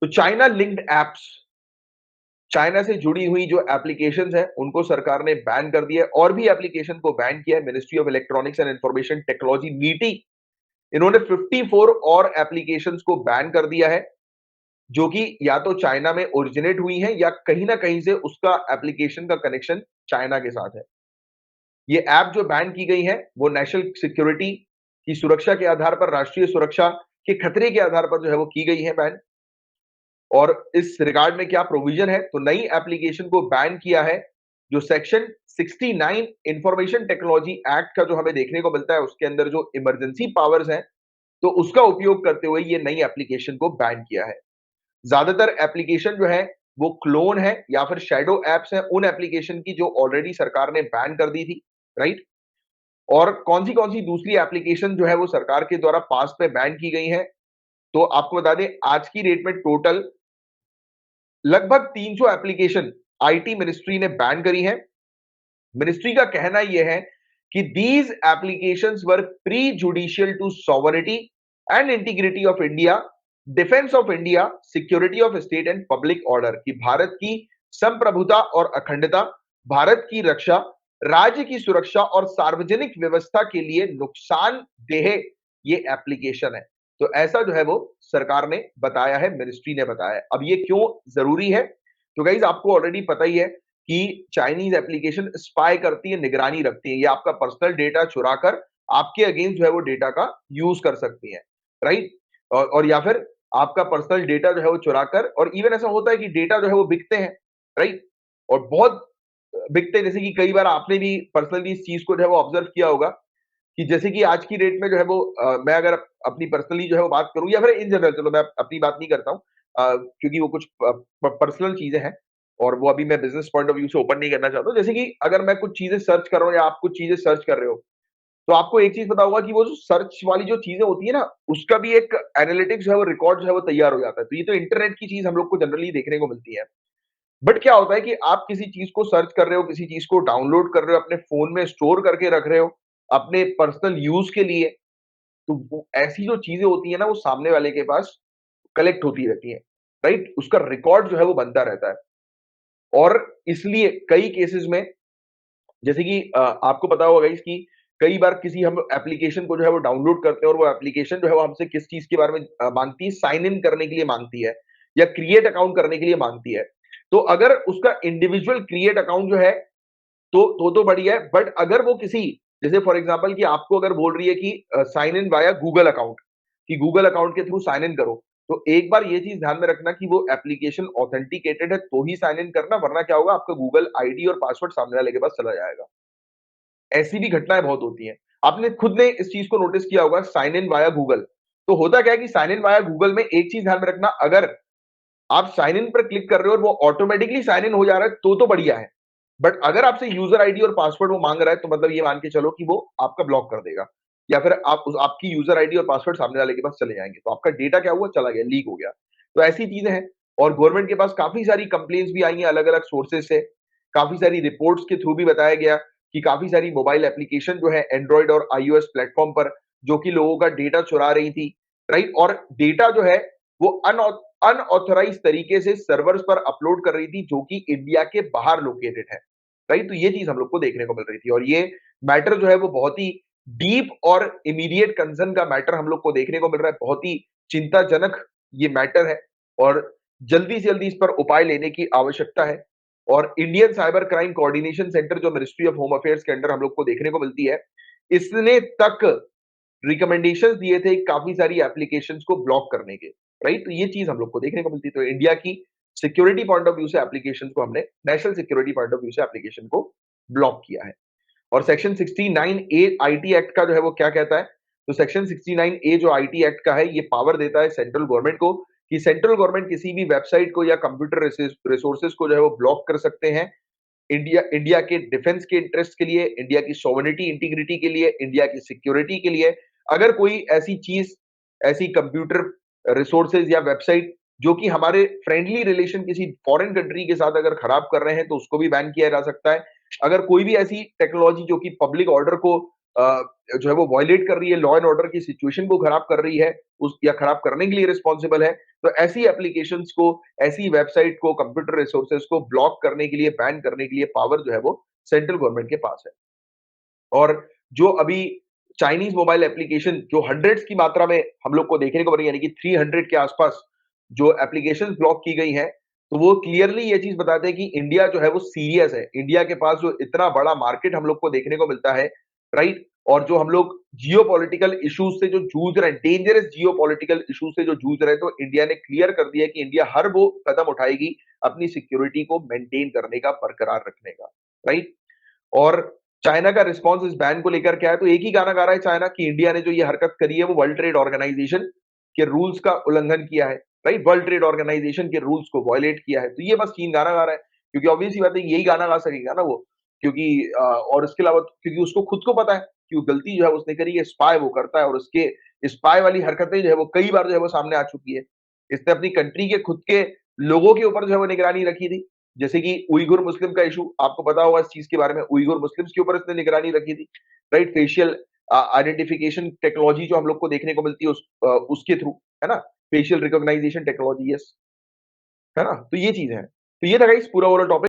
तो China linked apps, China से जुड़ी हुई जो एप्लीकेशंस हैं उनको सरकार ने बैन कर दिया है, और भी एप्लीकेशन को बैन किया है। Ministry of electronics and information technology नीति, इन्होंने 54 और एप्लीकेशंस को बैन कर दिया है, जो कि या तो चाइना में ओरिजिनेट हुई हैं या कहीं ना कहीं से उसका एप्लीकेशन का कनेक्शन चाइना के साथ है। ये ऐप जो बैन की गई है वो नेशनल सिक्योरिटी की सुरक्षा के आधार पर, राष्ट्रीय सुरक्षा के खतरे के आधार पर जो है वो की गई है बैन। और इस रिगार्ड में क्या प्रोविजन है, तो नई एप्लीकेशन को बैन किया है जो सेक्शन 69 इंफॉर्मेशन टेक्नोलॉजी एक्ट का जो हमें देखने को मिलता है, उसके अंदर जो इमरजेंसी पावर्स हैं, तो उसका उपयोग करते हुए ये नई एप्लीकेशन को बैन किया है। ज्यादातर एप्लीकेशन जो है वो क्लोन है या फिर शैडो एप्स हैं उन एप्लीकेशन की जो ऑलरेडी सरकार ने बैन कर दी थी, राइट। और कौन सी दूसरी एप्लीकेशन जो है वो सरकार के द्वारा पास में बैन की गई है, तो आपको बता दें आज की डेट में टोटल लगभग 300 एप्लीकेशन आईटी मिनिस्ट्री ने बैन करी है। मिनिस्ट्री का कहना यह है कि these applications were prejudicial to sovereignty and integrity of India, defence of India, security of state and public order, कि भारत की संप्रभुता और अखंडता, भारत की रक्षा, राज्य की सुरक्षा और सार्वजनिक व्यवस्था के लिए नुकसानदेह ये एप्लीकेशन है। तो ऐसा जो है वो सरकार ने बताया है, मिनिस्ट्री ने बताया है। अब ये क्यों जरूरी है, तो गाइज आपको ऑलरेडी पता ही है कि चाइनीज एप्लीकेशन स्पाई करती है, निगरानी रखती है, ये आपका पर्सनल डेटा चुराकर आपके अगेंस्ट जो है वो डेटा का यूज कर सकती है, राइट। और या फिर आपका पर्सनल डेटा जो है वो चुराकर, और इवन ऐसा होता है कि डेटा जो है वो बिकते हैं, राइट। और बहुत बिकते हैं, जैसे कि कई बार आपने भी पर्सनली इस चीज को जो है वो ऑब्जर्व किया होगा कि जैसे कि आज की डेट में जो है वो मैं अगर अपनी पर्सनली जो है वो बात करूं या फिर इन जनरल, चलो मैं अपनी बात नहीं करता हूं क्योंकि वो कुछ पर्सनल चीजें हैं और वो अभी मैं बिजनेस पॉइंट ऑफ व्यू से ओपन नहीं करना चाहता हूं। जैसे कि अगर मैं कुछ चीजें सर्च कर रहा हूं या आप कुछ चीजें सर्च कर रहे हो, तो आपको एक चीज पता होगा कि वो जो सर्च वाली जो चीजें होती है ना, उसका भी एक एनालिटिक्स जो है वो रिकॉर्ड जो है वो तैयार हो जाता है। तो ये तो इंटरनेट की चीज हम लोग को जनरली देखने को मिलती है। बट क्या होता है कि आप किसी चीज को सर्च कर रहे हो, किसी चीज को डाउनलोड कर रहे हो, अपने फोन में स्टोर करके रख रहे हो अपने पर्सनल यूज के लिए, तो वो ऐसी जो चीजें होती है ना वो सामने वाले के पास कलेक्ट होती रहती है, राइट। उसका रिकॉर्ड जो है वो बनता रहता है। और इसलिए कई केसेस में, जैसे कि आपको पता होगा गाइस कि कई बार किसी हम एप्लीकेशन को जो है वो डाउनलोड करते हैं और वो एप्लीकेशन जो है वो हमसे किस चीज के बारे में मांगती है, साइन इन करने के लिए मांगती है या क्रिएट अकाउंट करने के लिए मांगती है। तो अगर उसका इंडिविजुअल क्रिएट अकाउंट जो है तो बढ़िया है। बट अगर वो किसी, जैसे फॉर एग्जांपल कि आपको अगर बोल रही है कि sign in via Google account, कि गूगल अकाउंट के थ्रू साइन इन करो, तो एक बार ये चीज ध्यान में रखना कि वो एप्लीकेशन ऑथेंटिकेटेड है तो ही साइन इन करना, वरना क्या होगा, आपका गूगल आईडी और पासवर्ड सामने वाले के पास चला जाएगा। ऐसी भी घटनाएं बहुत होती हैं। आपने खुद ने इस चीज को नोटिस किया होगा, साइन इन वाया गूगल। तो होता क्या है कि साइन इन वाया गूगल में एक चीज ध्यान में रखना, अगर आप साइन इन पर क्लिक कर रहे हो और वो ऑटोमेटिकली साइन इन हो जा रहा है तो बढ़िया है। बट अगर आपसे यूजर आईडी और पासवर्ड वो मांग रहा है, तो मतलब ये मान के चलो कि वो आपका ब्लॉक कर देगा, या फिर आपकी यूजर आईडी और पासवर्ड सामने वाले के पास चले जाएंगे, तो आपका डेटा क्या हुआ, चला गया, लीक हो गया। तो ऐसी चीजें हैं। और गवर्नमेंट के पास काफी सारी कंप्लेंट्स भी आई हैं अलग अलग सोर्सेज से, काफी सारी रिपोर्ट्स के थ्रू भी बताया गया कि काफी सारी मोबाइल एप्लीकेशन जो है एंड्रॉइड और आईओएस प्लेटफॉर्म पर, जो कि लोगों का डेटा चुरा रही थी, राइट। और डेटा जो है वो अनऑथराइज तरीके से सर्वर्स पर अपलोड कर रही थी, जो कि इंडिया के बाहर लोकेटेड है, राइट। तो ये चीज हम लोग को देखने को मिल रही थी, और ये मैटर जो है वो बहुत ही डीप और इमीडिएट कंसर्न का मैटर हम लोग को देखने को मिल रहा है। बहुत ही चिंताजनक ये मैटर है, और जल्दी से जल्दी इस पर उपाय लेने की आवश्यकता है। और Indian cyber crime coordination centre जो मिनिस्ट्री ऑफ होम अफेयर्स के अंडर हम लोग को देखने को मिलती है, इसने तक रिकमेंडेशंस दिए थे काफी सारी एप्लीकेशंस को ब्लॉक करने के, राइट। तो ये चीज हम लोग को देखने को मिलती है। तो इंडिया की सिक्योरिटी पॉइंट ऑफ व्यू से एप्लीकेशन को हमने, national security point of view से एप्लीकेशन को ब्लॉक किया है। और सेक्शन 69 ए आईटी एक्ट का जो है वो क्या कहता है, तो सेक्शन 69 ए जो आईटी एक्ट का है, ये पावर देता है सेंट्रल गवर्नमेंट को कि सेंट्रल गवर्नमेंट किसी भी वेबसाइट को या कंप्यूटर रिसोर्सेज को जो है वो ब्लॉक कर सकते हैं, इंडिया इंडिया के डिफेंस के इंटरेस्ट के लिए, इंडिया की सॉवरेनिटी इंटीग्रिटी के लिए, इंडिया की सिक्योरिटी के लिए। अगर कोई ऐसी चीज, ऐसी कंप्यूटर रिसोर्सेज या वेबसाइट जो कि हमारे फ्रेंडली रिलेशन किसी फॉरेन कंट्री के साथ अगर खराब कर रहे हैं, तो उसको भी बैन किया जा सकता है। अगर कोई भी ऐसी टेक्नोलॉजी जो कि पब्लिक ऑर्डर को जो है वो वायलेट कर रही है, लॉ एंड ऑर्डर की सिचुएशन को खराब कर रही है, उस या खराब करने के लिए रिस्पॉन्सिबल है, तो ऐसी एप्लीकेशंस को, ऐसी वेबसाइट को, कंप्यूटर रिसोर्सेज को ब्लॉक करने के लिए, बैन करने के लिए पावर जो है वो सेंट्रल गवर्नमेंट के पास है। और जो अभी चाइनीज़ मोबाइल एप्लीकेशन जो हंड्रेड्स की मात्रा में हम लोग को देखने को मिल रही है, यानी कि 300 के आसपास जो एप्लीकेशंस ब्लॉक की गई हैं, तो वो क्लियरली ये चीज़ बताते हैं कि इंडिया जो है वो सीरियस है। इंडिया के पास जो इतना बड़ा मार्केट हम लोग को देखने को मिलता है, राइट? और जो हम लोग जियोपॉलिटिकल इश्यूज से जो जूझ रहे हैं, डेंजरस जियोपॉलिटिकल इश्यूज से जो जूझ रहे हैं, तो इंडिया ने क्लियर कर दिया है कि इंडिया हर वो कदम उठाएगी अपनी सिक्योरिटी को मेंटेन करने का, बरकरार रखने का, राइट? और चाइना का रिस्पॉन्स इस बैन को लेकर क्या है, तो एक ही गाना गा रहा है चाइना कि इंडिया ने जो ये हरकत करी है वो वर्ल्ड ट्रेड ऑर्गेनाइजेशन के रूल्स का उल्लंघन किया है, राइट? वर्ल्ड ट्रेड ऑर्गेनाइजेशन के रूल्स को वायलेट किया है। तो ये बस 3 गाना गा रहा है, क्योंकि ऑब्वियस सी बात है यही गाना गा सकेगा ना वो, क्योंकि और इसके अलावा क्योंकि उसको खुद को पता है कि वो गलती जो है उसने करी है, स्पाई वो करता है और उसके स्पाई वाली हरकतें जो है वो कई बार जो है वो सामने आ चुकी है। इसने अपनी कंट्री के खुद के लोगों के ऊपर जो है वो निगरानी रखी थी। जैसे कि उइगुर मुस्लिम का इश्यू आपको पता होगा इस चीज़ के बारे में, उइगुर मुस्लिम्स के ऊपर इसने निगरानी रखी थी, राइट? फेशियल आइडेंटिफिकेशन टेक्नोलॉजी जो हम लोग को देखने को मिलती है उसके थ्रू, है ना? फेशियल रिकॉग्निशन टेक्नोलॉजी, यस, है ना? तो ये चीज़ है। तो ये था गाइस पूरा ओवरऑल टॉपिक।